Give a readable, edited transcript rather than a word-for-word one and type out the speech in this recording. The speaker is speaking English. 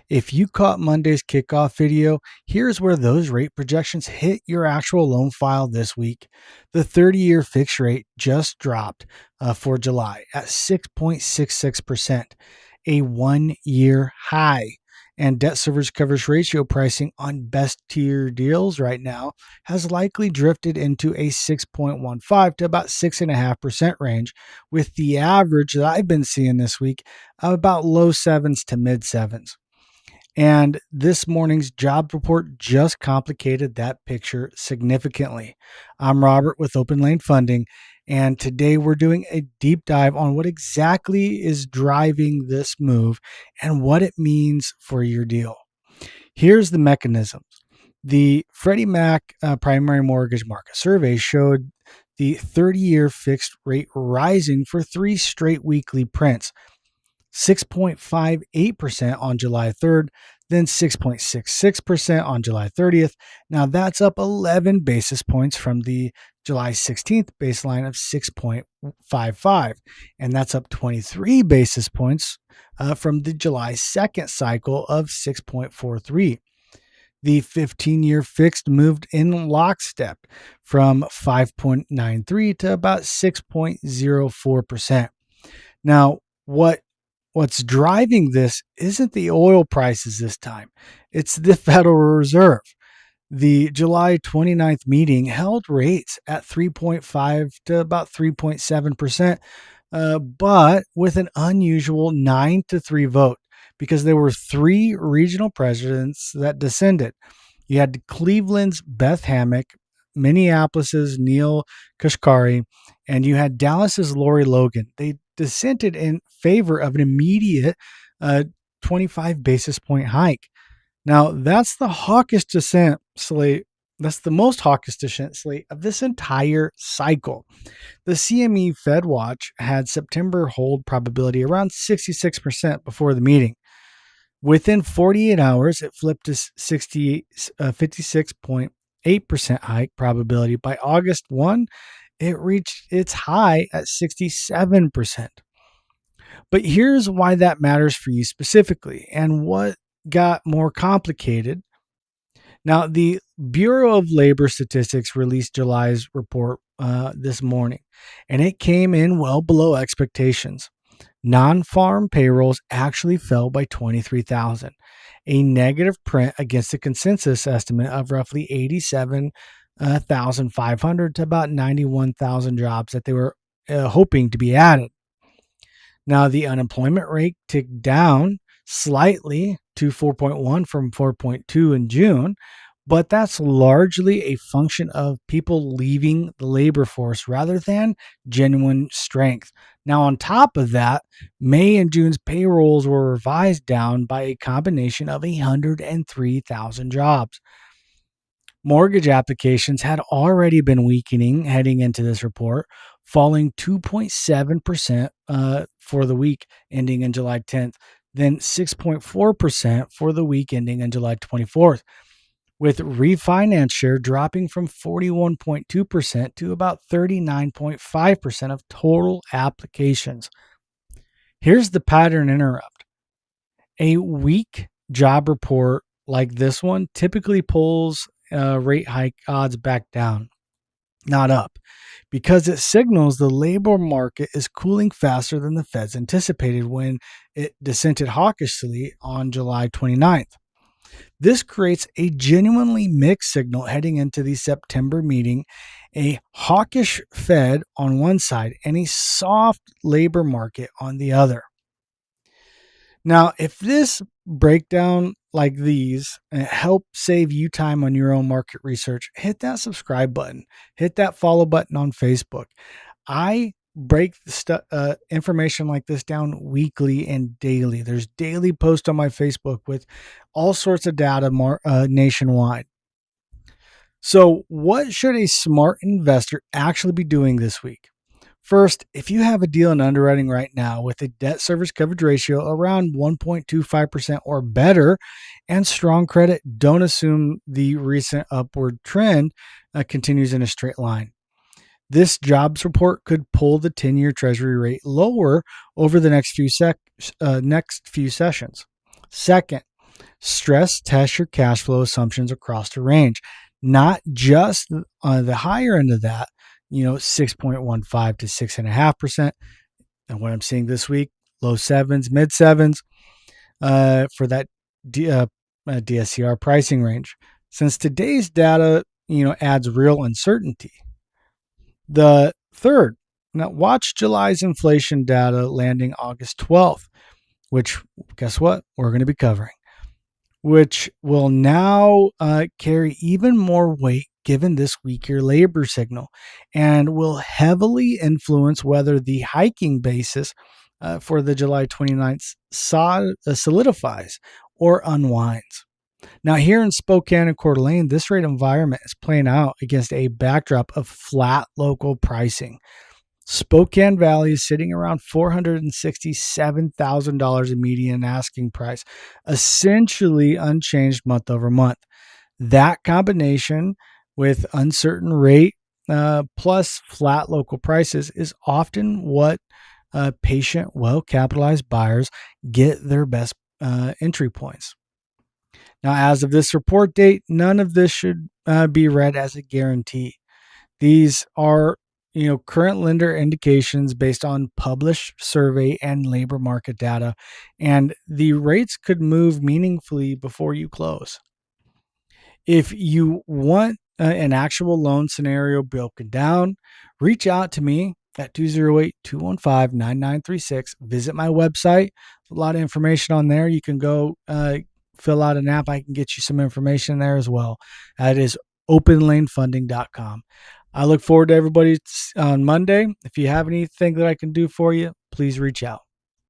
If you caught Monday's kickoff video, here's where those rate projections hit your actual loan file this week. The 30-year fixed rate just dropped for July at 6.66%, a one-year high. And debt service coverage ratio pricing on best tier deals right now has likely drifted into a 6.15 to about 6.5% range, with the average that I've been seeing this week of about low sevens to mid sevens. And this morning's job report just complicated that picture significantly. I'm Robert with Open Lane Funding, and today we're doing a deep dive on what exactly is driving this move and what it means for your deal. Here's the mechanisms. The Freddie Mac primary mortgage market survey showed the 30-year fixed rate rising for 3 straight weekly prints. 6.58% on July 3rd, then 6.66% on July 30th. Now that's up 11 basis points from the July 16th baseline of 6.55, and that's up 23 basis points from the July 2nd cycle of 6.43. The 15-year fixed moved in lockstep from 5.93 to about 6.04%. Now, What's driving this isn't the oil prices this time. It's the Federal Reserve. The July 29th meeting held rates at 3.5 to about 3.7%, but with an unusual 9-3 vote because there were 3 regional presidents that dissented. You had Cleveland's Beth Hammock, Minneapolis's Neil Kashkari, and you had Dallas's Lori Logan. They dissented in favor of an immediate 25 basis point hike. Now, that's the hawkish dissent slate. That's the most hawkish dissent slate of this entire cycle. The CME Fed Watch had September hold probability around 66% before the meeting. Within 48 hours, it flipped to 56.8% hike probability. By August 1, it reached its high at 67%. But here's why that matters for you specifically and what got more complicated. Now, the Bureau of Labor Statistics released July's report this morning, and it came in well below expectations. Non-farm payrolls actually fell by 23,000, a negative print against the consensus estimate of roughly 87,500 to about 91,000 jobs that they were hoping to be added. Now, the unemployment rate ticked down slightly to 4.1 from 4.2 in June, but that's largely a function of people leaving the labor force rather than genuine strength. Now, on top of that, May and June's payrolls were revised down by a combination of 103,000 jobs. Mortgage applications had already been weakening heading into this report, falling 2.7% for the week ending in July 10th, then 6.4% for the week ending in July 24th, with refinance share dropping from 41.2% to about 39.5% of total applications. Here's the pattern interrupt. A weak job report like this one typically pulls rate hike odds back down, not up, because it signals the labor market is cooling faster than the Fed's anticipated when it dissented hawkishly on July 29th. This creates a genuinely mixed signal heading into the September meeting, a hawkish Fed on one side and a soft labor market on the other. Now, if this breakdown like these help save you time on your own market research, hit that subscribe button, hit that follow button on Facebook. I break information like this down weekly and daily. There's daily posts on my Facebook with all sorts of data nationwide. So what should a smart investor actually be doing this week? First, if you have a deal in underwriting right now with a debt service coverage ratio around 1.25% or better and strong credit, don't assume the recent upward trend continues in a straight line. This jobs report could pull the 10-year Treasury rate lower over the next few sessions. Second, Stress test your cash flow assumptions across the range, not just the higher end of that, 6.15 to 6.5%. And what I'm seeing this week, low sevens, mid sevens, for that DSCR pricing range. Since today's data, adds real uncertainty. The third, now watch July's inflation data landing August 12th, which, guess what, we're going to be covering, which will now carry even more weight given this weaker labor signal and will heavily influence whether the hiking basis for the July 29th solidifies or unwinds. Now, here in Spokane and Coeur d'Alene, this rate environment is playing out against a backdrop of flat local pricing. Spokane Valley is sitting around $467,000 in median asking price, essentially unchanged month over month. That combination with uncertain rate plus flat local prices is often what patient, well-capitalized buyers get their best entry points. Now, as of this report date, none of this should be read as a guarantee. These are, current lender indications based on published survey and labor market data, and the rates could move meaningfully before you close. If you want an actual loan scenario broken down, reach out to me at 208-215-9936. Visit my website. A lot of information on there. You can go fill out an app. I can get you some information there as well. That is openlanefunding.com. I look forward to everybody on Monday. If you have anything that I can do for you, please reach out.